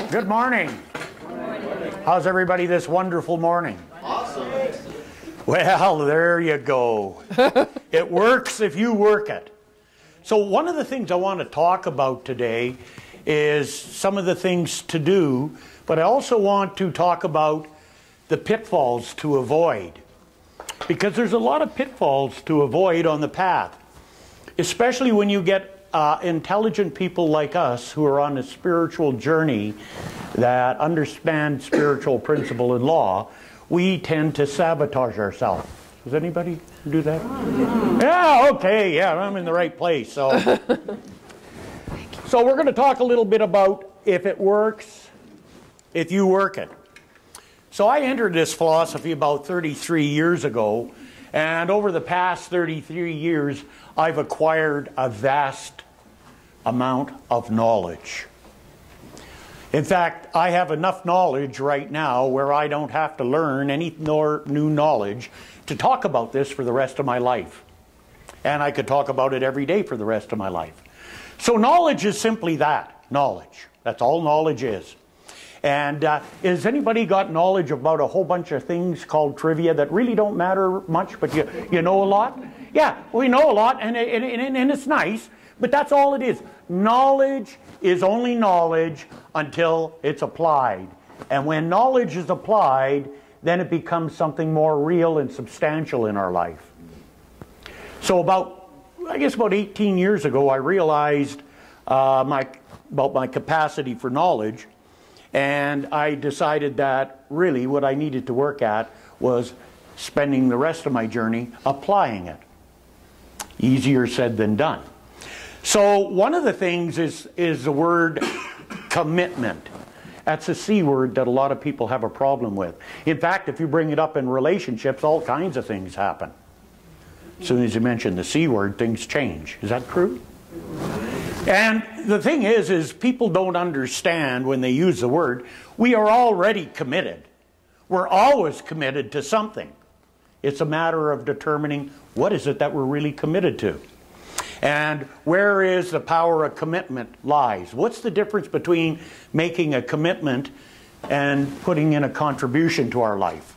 Good morning. How's everybody this wonderful morning? Awesome. Well, there you go. It works if you work it. So one of the things I want to talk about today is some of the things to do, but I also want to talk about the pitfalls to avoid. Because there's a lot of pitfalls to avoid on the path, especially when you get intelligent people like us who are on a spiritual journey that understand spiritual principle and law. We tend to sabotage ourselves. Does anybody do that? Yeah, okay, yeah, I'm in the right place. So we're going to talk a little bit about if it works, if you work it. So I entered this philosophy about 33 years ago, and over the past 33 years, I've acquired a vast amount of knowledge. In fact, I have enough knowledge right now where I don't have to learn any more new knowledge to talk about this for the rest of my life. And I could talk about it every day for the rest of my life. So knowledge is simply that, knowledge. That's all knowledge is. And has anybody got knowledge about a whole bunch of things called trivia that really don't matter much, but you know a lot? Yeah, we know a lot, and it's nice, but that's all it is. Knowledge is only knowledge until it's applied. And when knowledge is applied, then it becomes something more real and substantial in our life. So about 18 years ago, I realized about my capacity for knowledge. And I decided that really what I needed to work at was spending the rest of my journey applying it. Easier said than done. So one of the things is the word commitment. That's a C word that a lot of people have a problem with. In fact, if you bring it up in relationships, all kinds of things happen. As soon as you mention the C word, things change. Is that true? And the thing is people don't understand when they use the word, we are already committed. We're always committed to something. It's a matter of determining what is it that we're really committed to. And where is the power of commitment lies? What's the difference between making a commitment and putting in a contribution to our life?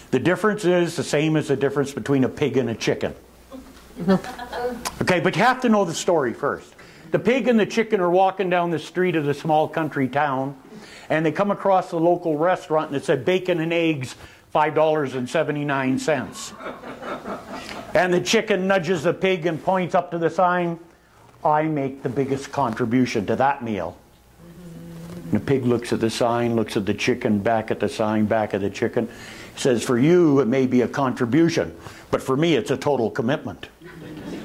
The difference is the same as the difference between a pig and a chicken. Okay, but you have to know the story first. The pig and the chicken are walking down the street of the small country town, and they come across the local restaurant and it said bacon and eggs, $5.79. And the chicken nudges the pig and points up to the sign, I make the biggest contribution to that meal. And the pig looks at the sign, looks at the chicken, back at the sign, back at the chicken. Says, for you it may be a contribution, but for me it's a total commitment.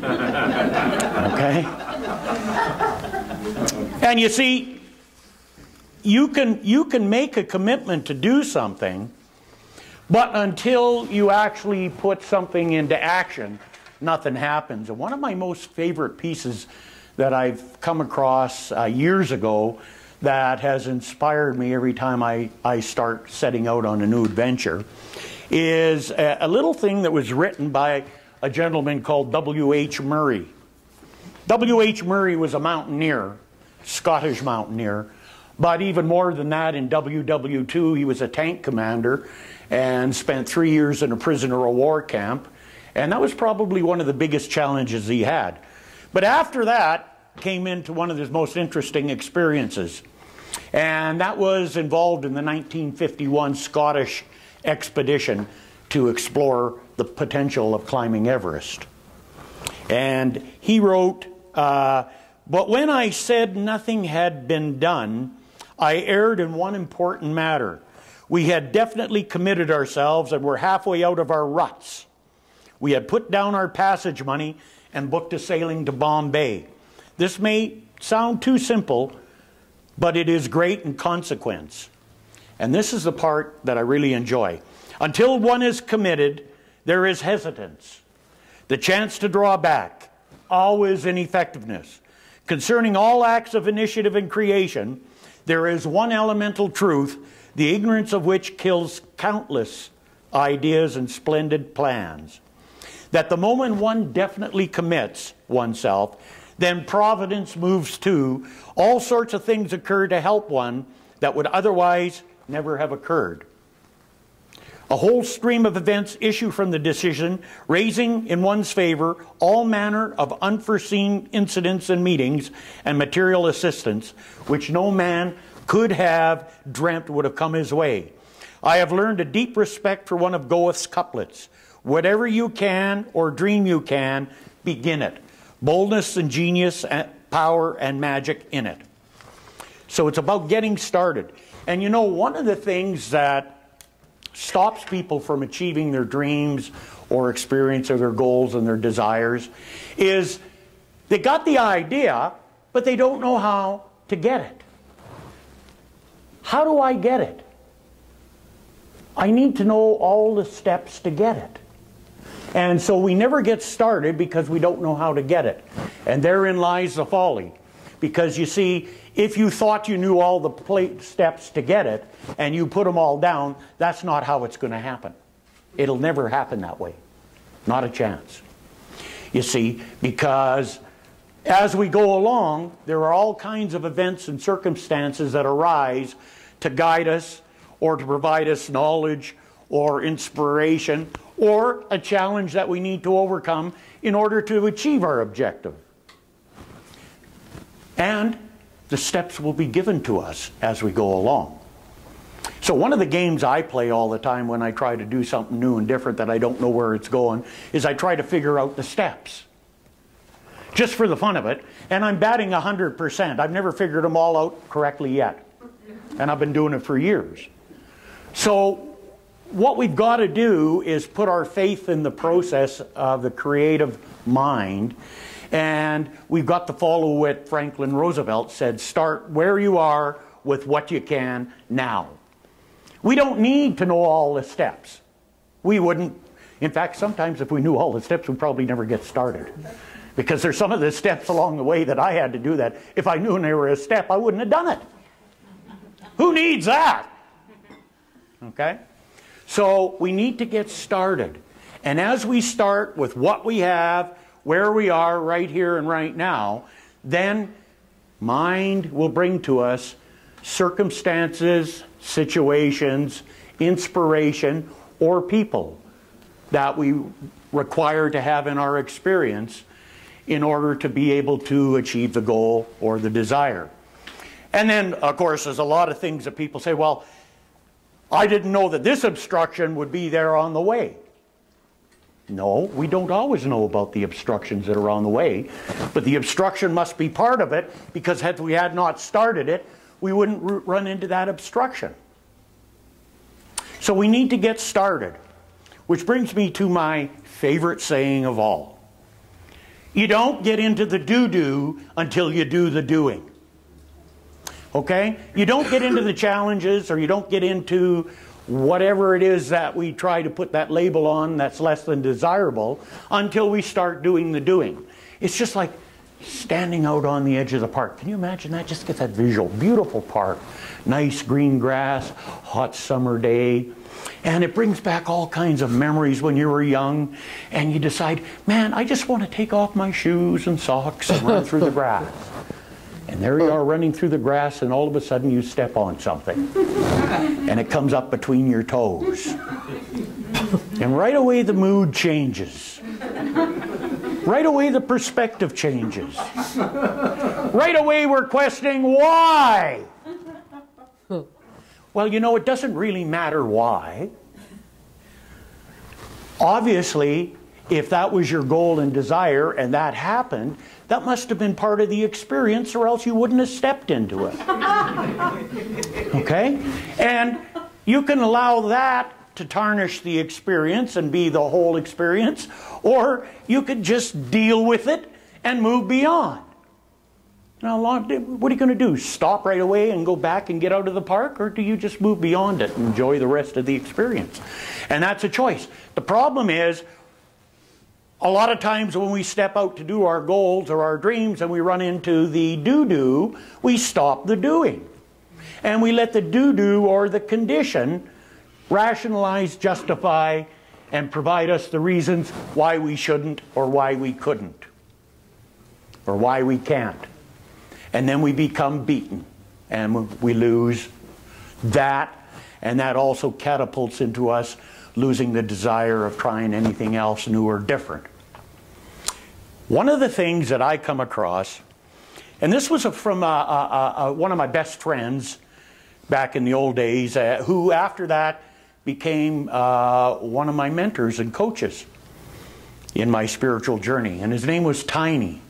Okay? And you see, you can make a commitment to do something, but until you actually put something into action, nothing happens. And one of my most favorite pieces that I've come across years ago that has inspired me every time I start setting out on a new adventure is a little thing that was written by a gentleman called W.H. Murray. W.H. Murray was a mountaineer, Scottish mountaineer, but even more than that, in WW2 he was a tank commander and spent 3 years in a prisoner of war camp, and that was probably one of the biggest challenges he had. But after that came into one of his most interesting experiences, and that was involved in the 1951 Scottish expedition to explore the potential of climbing Everest. And he wrote, but when I said nothing had been done, I erred in one important matter. We had definitely committed ourselves and were halfway out of our ruts. We had put down our passage money and booked a sailing to Bombay. This may sound too simple, but it is great in consequence. And this is the part that I really enjoy. Until one is committed, there is hesitance, the chance to draw back, always ineffectiveness. Concerning all acts of initiative and creation, there is one elemental truth, the ignorance of which kills countless ideas and splendid plans. That the moment one definitely commits oneself, then providence moves too. All sorts of things occur to help one that would otherwise never have occurred. A whole stream of events issue from the decision, raising in one's favor all manner of unforeseen incidents and meetings and material assistance, which no man could have dreamt would have come his way. I have learned a deep respect for one of Goethe's couplets. Whatever you can or dream you can, begin it. Boldness and genius, and power and magic in it. So it's about getting started. And you know, one of the things that stops people from achieving their dreams or experience or their goals and their desires is they got the idea, but they don't know how to get it. How do I get it? I need to know all the steps to get it. And so we never get started because we don't know how to get it. And therein lies the folly. Because you see, if you thought you knew all the steps to get it, and you put them all down, that's not how it's going to happen. It'll never happen that way. Not a chance. You see, because as we go along, there are all kinds of events and circumstances that arise to guide us, or to provide us knowledge, or inspiration, or a challenge that we need to overcome in order to achieve our objective. And the steps will be given to us as we go along. So one of the games I play all the time when I try to do something new and different that I don't know where it's going is I try to figure out the steps. Just for the fun of it. And I'm batting 100%. I've never figured them all out correctly yet. And I've been doing it for years. So what we've got to do is put our faith in the process of the creative mind. And we've got to follow what Franklin Roosevelt said, start where you are with what you can now. We don't need to know all the steps. We wouldn't. In fact, sometimes if we knew all the steps, we'd probably never get started. Because there's some of the steps along the way that I had to do that. If I knew there were a step, I wouldn't have done it. Who needs that? Okay? So we need to get started. And as we start with what we have, where we are right here and right now, then mind will bring to us circumstances, situations, inspiration, or people that we require to have in our experience in order to be able to achieve the goal or the desire. And then, of course, there's a lot of things that people say, well, I didn't know that this obstruction would be there on the way. No, we don't always know about the obstructions that are on the way, but the obstruction must be part of it, because if we had not started it, we wouldn't run into that obstruction. So we need to get started, which brings me to my favorite saying of all. You don't get into the do-do until you do the doing. Okay? You don't get into the challenges, or you don't get into whatever it is that we try to put that label on that's less than desirable until we start doing the doing. It's just like standing out on the edge of the park. Can you imagine that? Just get that visual. Beautiful park. Nice green grass, hot summer day. And it brings back all kinds of memories when you were young, and you decide, man, I just want to take off my shoes and socks and run through the grass. And there you are running through the grass, and all of a sudden you step on something. And it comes up between your toes. And right away the mood changes. Right away the perspective changes. Right away we're questioning why. Well, you know, it doesn't really matter why. Obviously, if that was your goal and desire and that happened, that must have been part of the experience, or else you wouldn't have stepped into it. Okay? And you can allow that to tarnish the experience and be the whole experience, or you could just deal with it and move beyond. Now, what are you going to do? Stop right away and go back and get out of the park? Or do you just move beyond it and enjoy the rest of the experience? And that's a choice. The problem is, a lot of times when we step out to do our goals or our dreams and we run into the do-do, we stop the doing. And we let the do-do or the condition rationalize, justify, and provide us the reasons why we shouldn't or why we couldn't. or why we can't. And then we become beaten, and we lose that, and that also catapults into us losing the desire of trying anything else new or different. One of the things that I come across, and this was from one of my best friends back in the old days, who after that became one of my mentors and coaches in my spiritual journey, and his name was Tiny.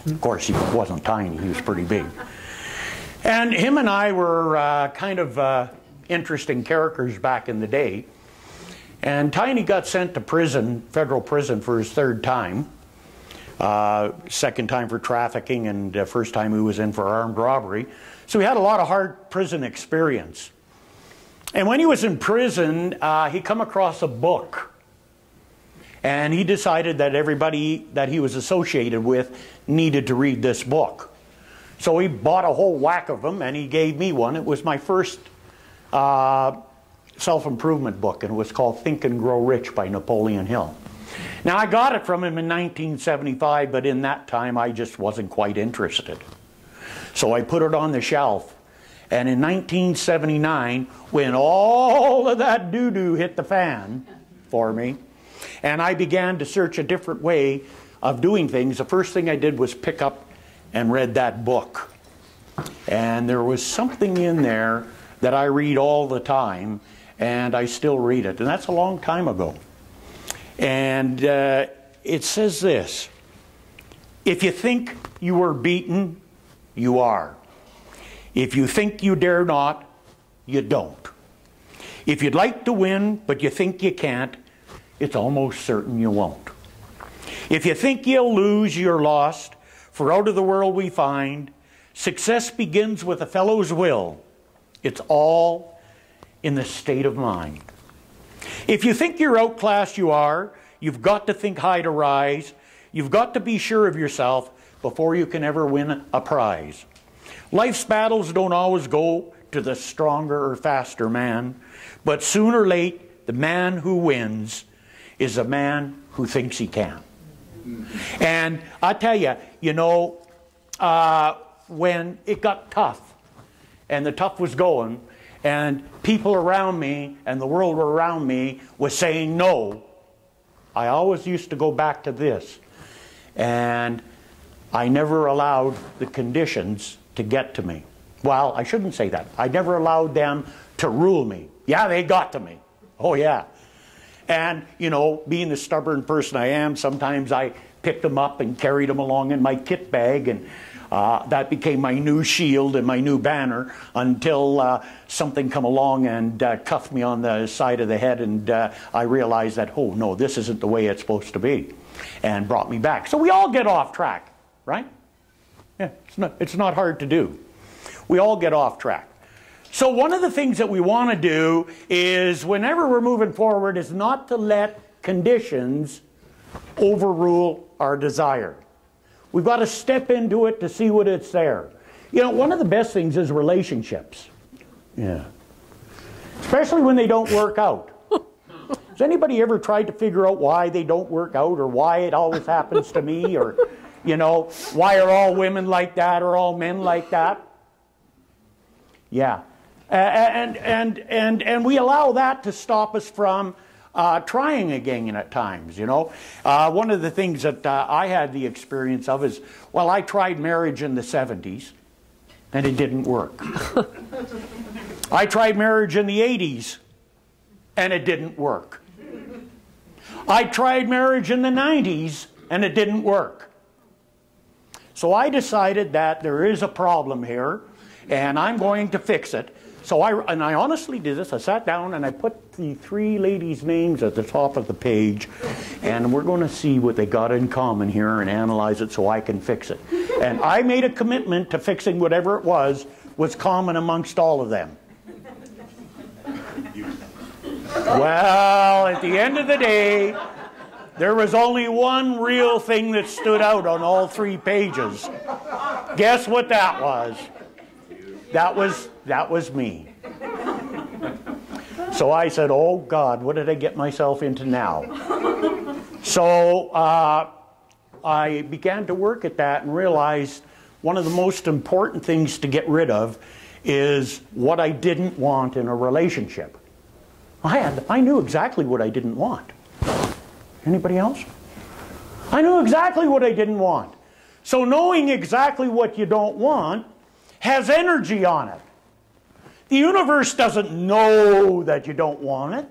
Of course, he wasn't tiny, he was pretty big. And him and I were kind of interesting characters back in the day. And Tiny got sent to prison, federal prison, for his third time. Second time for trafficking, and first time he was in for armed robbery. So he had a lot of hard prison experience. And when he was in prison, he come across a book. And he decided that everybody that he was associated with needed to read this book. So he bought a whole whack of them, and he gave me one. It was my first self-improvement book, and it was called Think and Grow Rich by Napoleon Hill. Now, I got it from him in 1975, but in that time I just wasn't quite interested. So I put it on the shelf. And in 1979, when all of that doo-doo hit the fan for me, and I began to search a different way of doing things, the first thing I did was pick up and read that book. And there was something in there that I read all the time, and I still read it. And that's a long time ago. And it says this: if you think you were beaten, you are. If you think you dare not, you don't. If you'd like to win, but you think you can't, it's almost certain you won't. If you think you'll lose, you're lost. For out of the world we find, success begins with a fellow's will. It's all in the state of mind. If you think you're outclassed, you are. You've got to think high to rise. You've got to be sure of yourself before you can ever win a prize. Life's battles don't always go to the stronger or faster man, but sooner or late, the man who wins is a man who thinks he can. And I tell you, you know, when it got tough, and the tough was going, and people around me and the world around me was saying no, I always used to go back to this. And I never allowed the conditions to get to me. Well, I shouldn't say that. I never allowed them to rule me. Yeah, they got to me. Oh, yeah. And, you know, being the stubborn person I am, sometimes I picked them up and carried them along in my kit bag, and that became my new shield and my new banner until something come along and cuffed me on the side of the head, and I realized that, oh, no, this isn't the way it's supposed to be, and brought me back. So we all get off track, right? Yeah, it's not hard to do. We all get off track. So one of the things that we want to do is, whenever we're moving forward, is not to let conditions overrule our desire. We've got to step into it to see what it's there. You know, one of the best things is relationships. Yeah. Especially when they don't work out. Has anybody ever tried to figure out why they don't work out, or why it always happens to me, or, you know, why are all women like that, or all men like that? Yeah. And we allow that to stop us from trying again at times, you know. One of the things that I had the experience of is, well, I tried marriage in the 70s, and it didn't work. I tried marriage in the 80s, and it didn't work. I tried marriage in the 90s, and it didn't work. So I decided that there is a problem here, and I'm going to fix it. So I honestly did this. I sat down and I put the three ladies' names at the top of the page, and we're going to see what they got in common here and analyze it so I can fix it. And I made a commitment to fixing whatever it was common amongst all of them. Well, at the end of the day, there was only one real thing that stood out on all three pages. Guess what that was? That was me. So I said, oh God, what did I get myself into now? So I began to work at that and realized one of the most important things to get rid of is what I didn't want in a relationship. I knew exactly what I didn't want. Anybody else? I knew exactly what I didn't want. So knowing exactly what you don't want has energy on it. The universe doesn't know that you don't want it.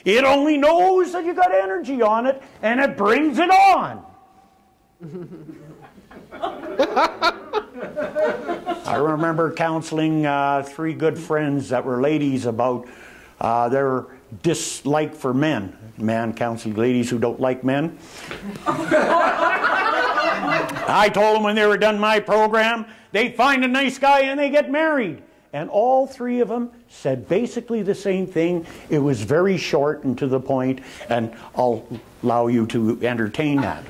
It only knows that you got energy on it, and it brings it on. I remember counseling 3 good friends that were ladies about their dislike for men. Man counseling ladies who don't like men. I told them when they were done my program, they'd find a nice guy and they get married. And all 3 of them said basically the same thing. It was very short and to the point, and I'll allow you to entertain that.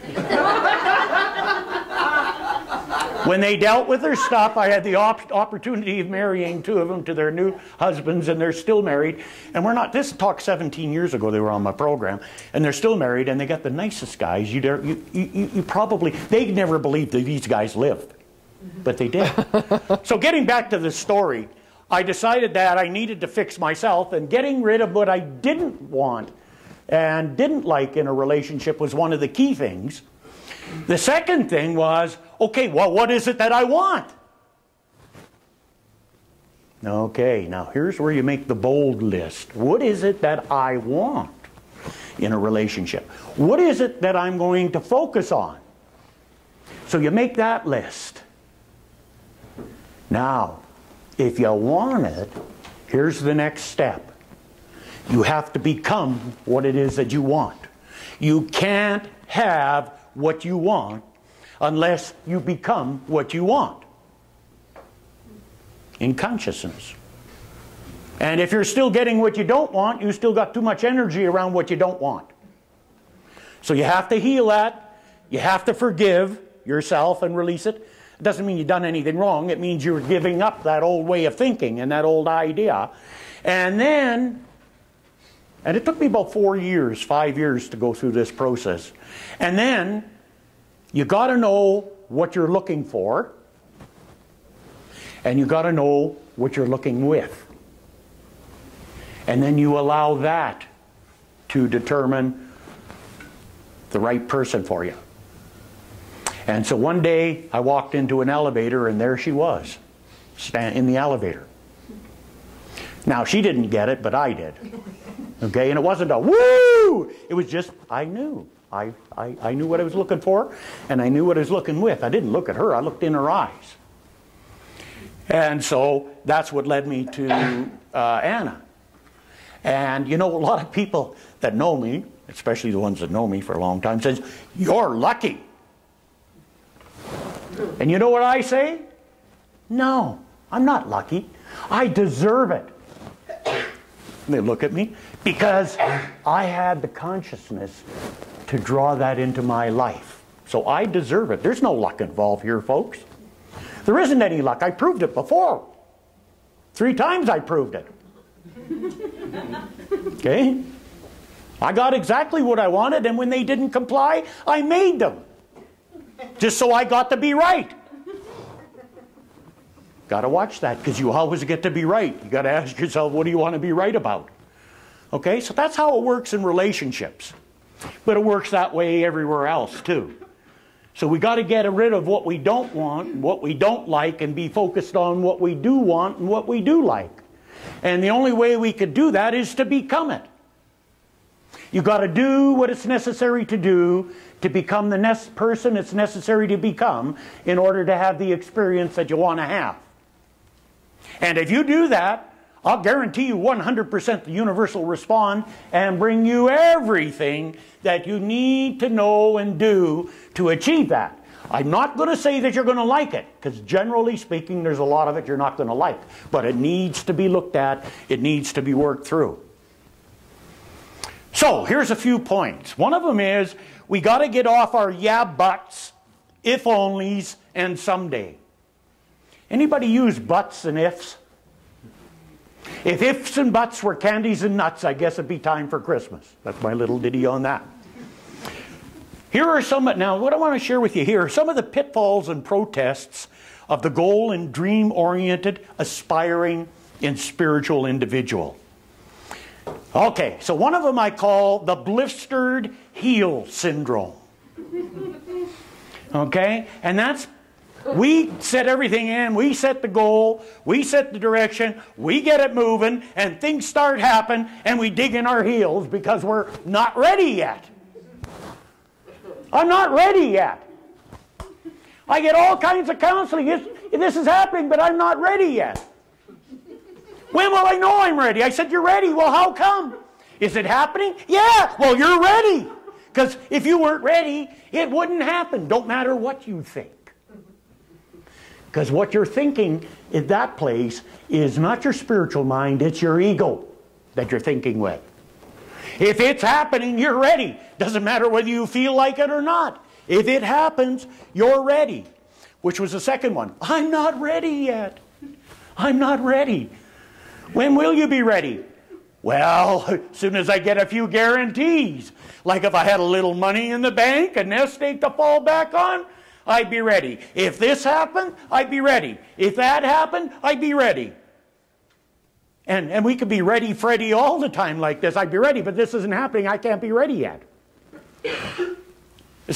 When they dealt with their stuff, I had the opportunity of marrying 2 of them to their new husbands, and they're still married. And we're not, this talk 17 years ago, they were on my program, and they're still married, and they got the nicest guys. You probably, they never believed that these guys lived. But they did. So getting back to the story, I decided that I needed to fix myself, and getting rid of what I didn't want and didn't like in a relationship was one of the key things. The second thing was, okay, well, what is it that I want? Okay, now here's where you make the bold list. What is it that I want in a relationship? What is it that I'm going to focus on? So you make that list. Now, if you want it, here's the next step. You have to become what it is that you want. You can't have what you want unless you become what you want in consciousness. And if you're still getting what you don't want, you still got too much energy around what you don't want. So you have to heal that. You have to forgive yourself and release it. It doesn't mean you've done anything wrong. It means you're giving up that old way of thinking and that old idea. And then, and it took me about 4 years, 5 years to go through this process. And then, you got to know what you're looking for. And you got to know what you're looking with. And then you allow that to determine the right person for you. And so one day I walked into an elevator and there she was, in the elevator. Now she didn't get it, but I did. Okay, and it wasn't a woo! It was just, I knew. I knew what I was looking for, and I knew what I was looking with. I didn't look at her, I looked in her eyes. And so that's what led me to Anna. And you know, a lot of people that know me, especially the ones that know me for a long time, says, "You're lucky." And you know what I say? No, I'm not lucky. I deserve it. And they look at me because I had the consciousness to draw that into my life. So I deserve it. There's no luck involved here, folks. There isn't any luck. I proved it before. 3 times I proved it. Okay? I got exactly what I wanted, and when they didn't comply, I made them. Just so I got to be right. Got to watch that, because you always get to be right. You got to ask yourself, what do you want to be right about? Okay, so that's how it works in relationships. But it works that way everywhere else too. So we got to get rid of what we don't want, what we don't like, and be focused on what we do want and what we do like. And the only way we could do that is to become it. You got to do what it's necessary to do to become the next person it's necessary to become in order to have the experience that you want to have. And if you do that, I'll guarantee you 100% the universe will respond and bring you everything that you need to know and do to achieve that. I'm not going to say that you're going to like it, because generally speaking, there's a lot of it you're not going to like. But it needs to be looked at. It needs to be worked through. So here's a few points. One of them is we got to get off our yeah buts, if onlys, and someday. Anybody use buts and ifs? If ifs and buts were candies and nuts, I guess it'd be time for Christmas. That's my little ditty on that. Here are some, now what I want to share with you here are some of the pitfalls and protests of the goal and dream-oriented, aspiring, and spiritual individual. Okay, so one of them I call the blistered heel syndrome. Okay, and that's, we set everything in, we set the goal, we set the direction, we get it moving, and things start happening, and we dig in our heels because we're not ready yet. I'm not ready yet. I get all kinds of counseling. This is happening, but I'm not ready yet. When will I know I'm ready? I said, you're ready. Well, how come? Is it happening? Yeah. Well, you're ready. Because if you weren't ready, it wouldn't happen. Don't matter what you think. Because what you're thinking in that place is not your spiritual mind, it's your ego that you're thinking with. If it's happening, you're ready. Doesn't matter whether you feel like it or not. If it happens, you're ready. Which was the second one. I'm not ready yet. I'm not ready. When will you be ready? Well, as soon as I get a few guarantees. Like if I had a little money in the bank, a nest egg to fall back on, I'd be ready. If this happened, I'd be ready. If that happened, I'd be ready. And we could be ready, Freddy, all the time like this. I'd be ready, but this isn't happening. I can't be ready yet.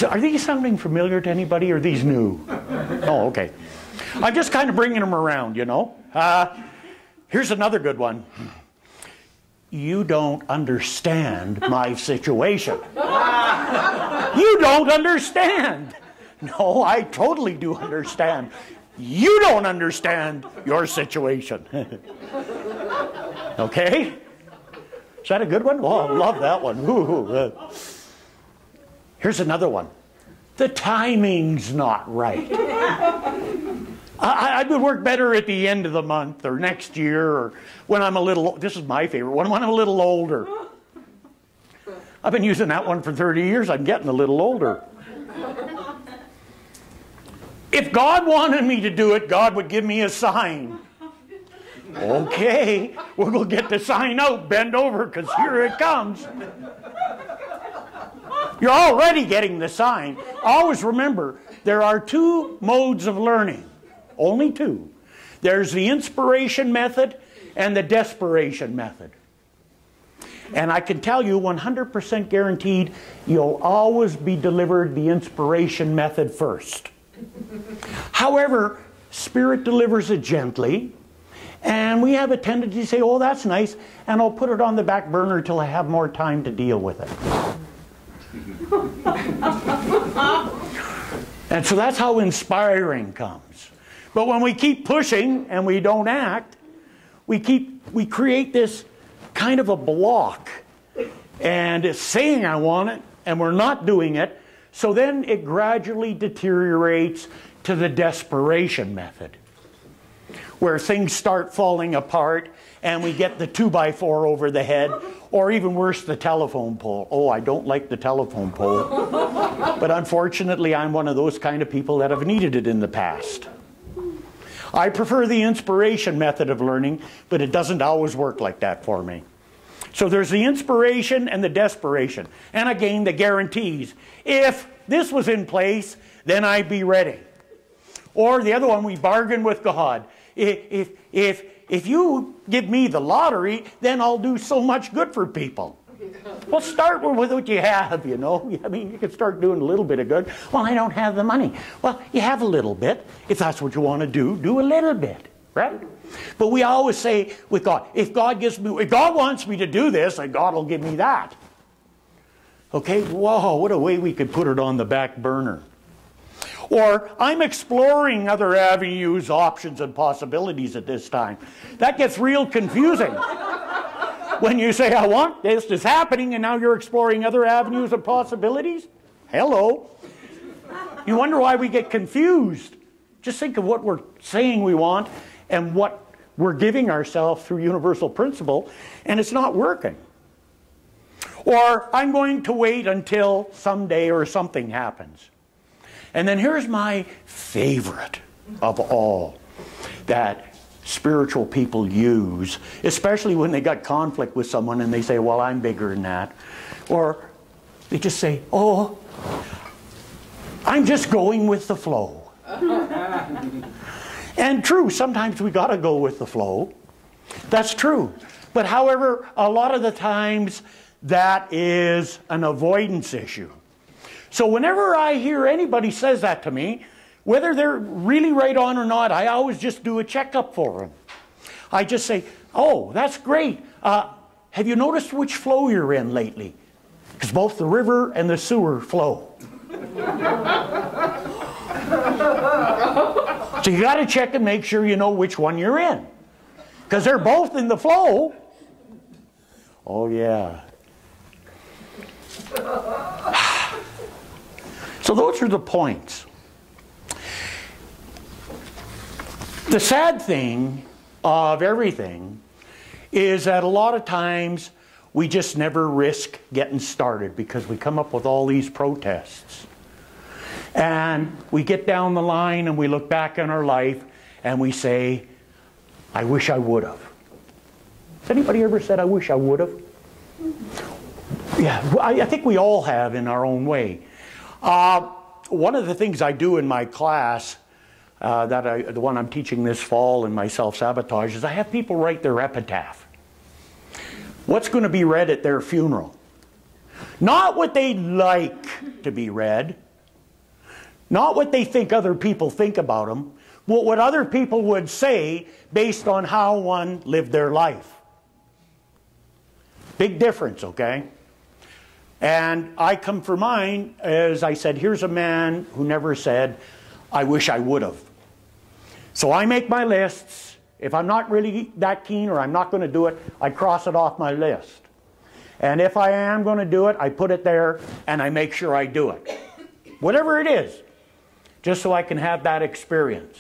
Are these sounding familiar to anybody, or are these new? Oh, okay. I'm just kind of bringing them around, you know. Here's another good one. You don't understand my situation. You don't understand. No, I totally do understand. You don't understand your situation. Okay? Is that a good one? Oh, I love that one. Ooh. Here's another one. The timing's not right. I would work better at the end of the month or next year, or when I'm a little, this is my favorite one, when I'm a little older. I've been using that one for 30 years. I'm getting a little older. If God wanted me to do it, God would give me a sign. Okay, we'll go get the sign out, bend over, because here it comes. You're already getting the sign. Always remember, there are two modes of learning. Only two. There's the inspiration method and the desperation method. And I can tell you 100% guaranteed, you'll always be delivered the inspiration method first. However, Spirit delivers it gently, and we have a tendency to say, oh, that's nice, and I'll put it on the back burner till I have more time to deal with it. And so that's how inspiring comes. But when we keep pushing and we don't act, we create this kind of a block. And it's saying I want it, and we're not doing it. So then it gradually deteriorates to the desperation method, where things start falling apart and we get the 2x4 over the head, or even worse, the telephone pole. Oh, I don't like the telephone pole. But unfortunately, I'm one of those kind of people that have needed it in the past. I prefer the inspiration method of learning, but it doesn't always work like that for me. So there's the inspiration and the desperation. And again, the guarantees. If this was in place, then I'd be ready. Or the other one, we bargain with God. If you give me the lottery, then I'll do so much good for people. Well, start with what you have, you know. I mean, you can start doing a little bit of good. Well, I don't have the money. Well, you have a little bit. If that's what you want to do a little bit, right? But we always say with God, if God wants me to do this, then God will give me that. Okay, whoa, what a way we could put it on the back burner. Or, I'm exploring other avenues, options, and possibilities at this time. That gets real confusing. When you say, I want this is happening, and now you're exploring other avenues and possibilities? Hello. You wonder why we get confused. Just think of what we're saying we want and what we're giving ourselves through universal principle, and it's not working. Or, I'm going to wait until someday or something happens. And then here's my favorite of all that spiritual people use, especially when they got conflict with someone and they say, well, I'm bigger than that. Or they just say, oh, I'm just going with the flow. And true, sometimes we got to go with the flow. That's true. But however, a lot of the times that is an avoidance issue. So whenever I hear anybody says that to me, whether they're really right on or not, I always just do a checkup for them. I just say, oh, that's great. Have you noticed which flow you're in lately? Because both the river and the sewer flow. So you got to check and make sure you know which one you're in. Because they're both in the flow. Oh, yeah. So those are the points. The sad thing of everything is that a lot of times we just never risk getting started because we come up with all these protests. And we get down the line and we look back in our life and we say, I wish I would have. Has anybody ever said, I wish I would have? Yeah, I think we all have in our own way. One of the things I do in my class, the one I'm teaching this fall in my self-sabotage, is I have people write their epitaph. What's going to be read at their funeral? Not what they'd like to be read. Not what they think other people think about them. But what other people would say based on how one lived their life. Big difference, okay? And I come for mine as I said, here's a man who never said, I wish I would have. So I make my lists. If I'm not really that keen or I'm not going to do it, I cross it off my list. And if I am going to do it, I put it there and I make sure I do it. Whatever it is. Just so I can have that experience.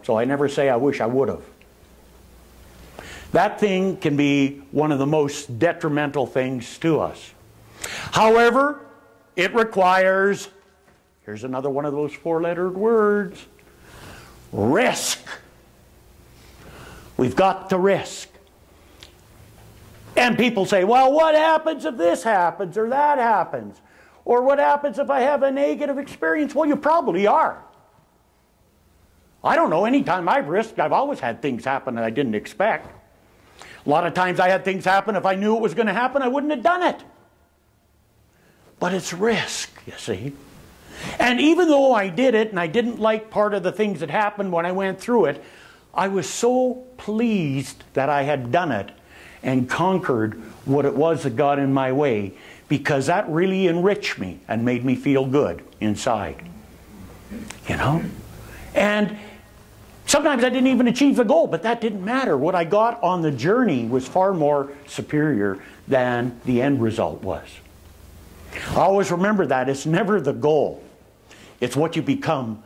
So I never say I wish I would have. That thing can be one of the most detrimental things to us. However, it requires, here's another one of those four-lettered words, risk. We've got to risk. And people say, well, what happens if this happens or that happens? Or what happens if I have a negative experience? Well, you probably are. I don't know, anytime I've risked, I've always had things happen that I didn't expect. A lot of times I had things happen, if I knew it was going to happen, I wouldn't have done it. But it's risk, you see. And even though I did it, and I didn't like part of the things that happened when I went through it, I was so pleased that I had done it and conquered what it was that got in my way, because that really enriched me and made me feel good inside. You know? And sometimes I didn't even achieve the goal, but that didn't matter. What I got on the journey was far more superior than the end result was. I always remember that. It's never the goal. It's what you become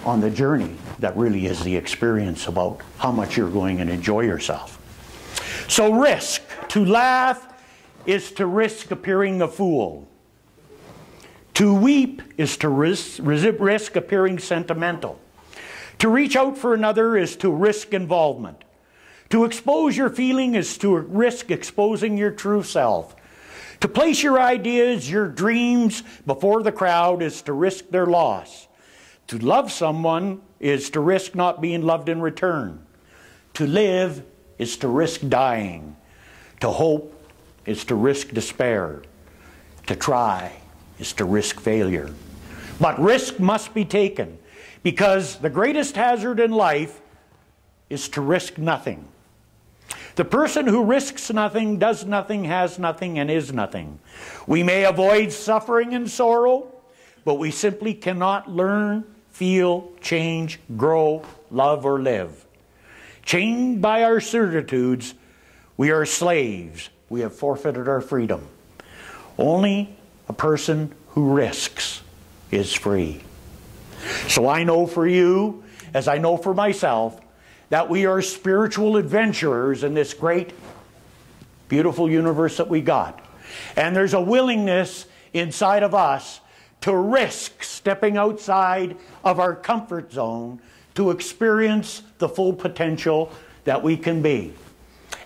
on the journey that really is the experience about how much you're going and enjoy yourself. So risk. To laugh is to risk appearing a fool. To weep is to risk appearing sentimental. To reach out for another is to risk involvement. To expose your feeling is to risk exposing your true self. To place your ideas, your dreams before the crowd is to risk their loss. To love someone is to risk not being loved in return. To live is to risk dying. To hope is to risk despair. To try is to risk failure. But risk must be taken, because the greatest hazard in life is to risk nothing. The person who risks nothing, does nothing, has nothing, and is nothing. We may avoid suffering and sorrow, but we simply cannot learn, feel, change, grow, love, or live. Chained by our certitudes, we are slaves. We have forfeited our freedom. Only a person who risks is free. So I know for you, as I know for myself, that we are spiritual adventurers in this great, beautiful universe that we got. And there's a willingness inside of us to risk stepping outside of our comfort zone to experience the full potential that we can be.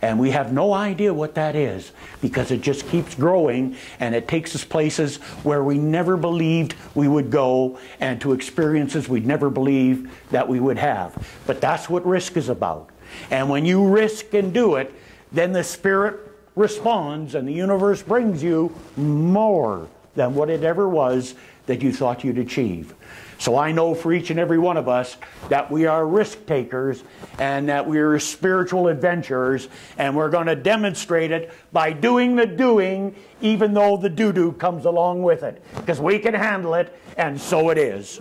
And we have no idea what that is, because it just keeps growing, and it takes us places where we never believed we would go, and to experiences we'd never believed that we would have. But that's what risk is about. And when you risk and do it, then the Spirit responds, and the universe brings you more than what it ever was that you thought you'd achieve. So I know for each and every one of us that we are risk takers, and that we are spiritual adventurers, and we're going to demonstrate it by doing the doing, even though the doo-doo comes along with it, because we can handle it, and so it is.